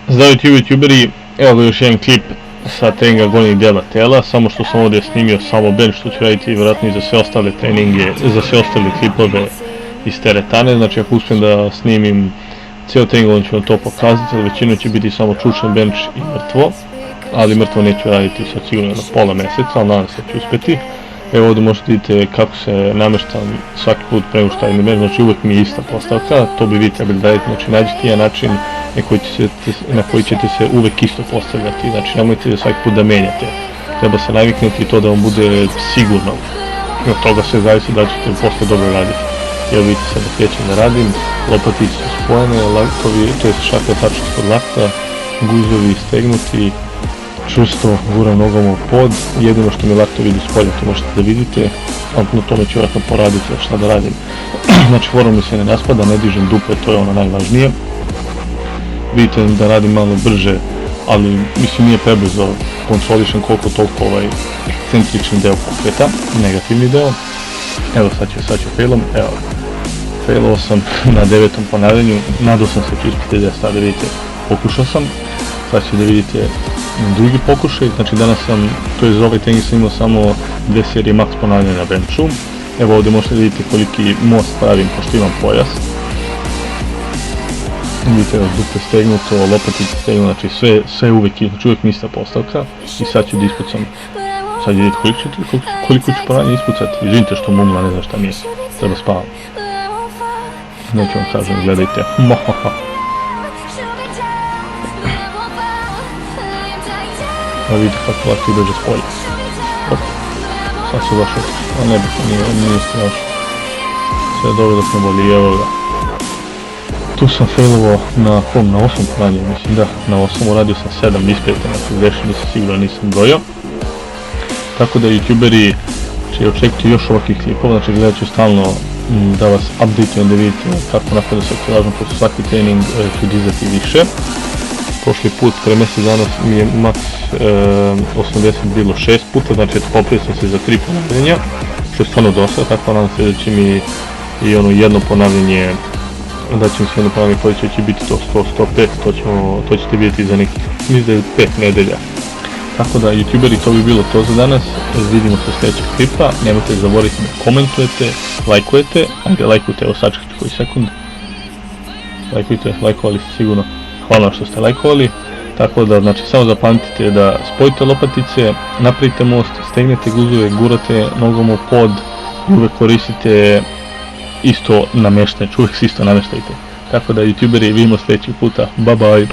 Zdraviti youtuberi, evo ga još jedan klip sa treninga gornjih dijela tela, samo što sam ovdje snimio samo bench, što ću raditi vjerojatno i za sve ostale treninge, za sve ostale klipove iz teretane. Znači ako uspijem da snimim cijel trening, onda ću vam to pokazati, ali većinu će biti samo čučan bench i mrtvo, ali mrtvo neću raditi sad sigurno na pola mjeseca, ali nadam se da ću uspjeti. Evo ovdje možete vidjeti kako se namještam svaki put pre nego što radim bench, znači uvijek mi je ista postavka, to bi vi trebali raditi, znači nađite jedan način na koji ćete se uvijek isto postavljati, znači nemojte svaki put da menjate, treba se naviknuti to da vam bude sigurno, od toga sve zavisi da ćete poslije dobro raditi. Evo vidite sad da krećem da radim, lopatice su spojene, laktovi, to je šaka tačno ispod lakta, guzovi stegnuti, čvrsto guram nogama u pod, jedino što mi laktovi idu spolje, to možete da vidite, ali na tome ću vjerojatno poraditi šta da radim. Znači forum mi se ne raspada, ne dižem dupe, to je ono najvažnije. Vidite da radim malo brže, ali mislim nije prebrzo, kontrolišem koliko toliko centrični deo pokreta, negativni deo. Evo sad ću failom, evo, failovao sam na 9. ponavljanju, nadao sam se ću ispiti da sad da vidite, pokušao sam, sad ću da vidite drugi pokušaj, znači danas sam, to je za ovaj trening sam imao samo 2 serije max ponavljanja na benchu. Evo ovdje možete vidjeti koliki most pravim pošto imam pojas. Vidite dupe stegnuto, lopatice stegnuto, znači sve uvijek mi ista postavka i sad ću da ispucam. Sad vidite koliko ću ponavljanja ispucati, izvinite što mumla, ne znam šta mi je, treba spavam. Neću vam kažem, gledajte. Evo vidite kako lako idođe s polja. Sad su baš otišli, a ne bitno, nije strašno. Sve je dobro dok ne boli, evo ga. Tu sam failovao na 8 ponavljanju, mislim da, na 8 uradio sam 7 isprijete, znači grešio nisam siguran, nisam brojao. Tako da youtuberi će očekiti još ovakvih klipova, znači gledat ću stalno da vas updateujem da vidite kako napada se važno, pošto svaki trening ću dizati više. Prošli put, pre mjesec dana mi je max 80 bilo 6 puta, znači popio sam se za 3 ponavljanja, što je stvarno dosta, tako nadam se da će mi i ono jedno ponavljanje, da će mi se jedno ponavljanje koje će biti to 100, 105, to ćete vidjeti za nekih, mislim 5 nedelja. Tako da youtuberi, to bi bilo to za danas, vidimo se u sljedećeg klipa, nemojte zaboraviti da komentujete, lajkujete, ajde lajkujte, evo sačekajte koji sekund, lajkujte, lajkovali ste sigurno, hvala što ste lajkovali, tako da znači samo zapamtite da spojite lopatice, napravite most, stegnete guzove, gurate nogom u pod i uvijek koristite isto namještač, uvijek se isto namještajte. Tako da youtuberi, vidimo sljedećeg puta, bye bye!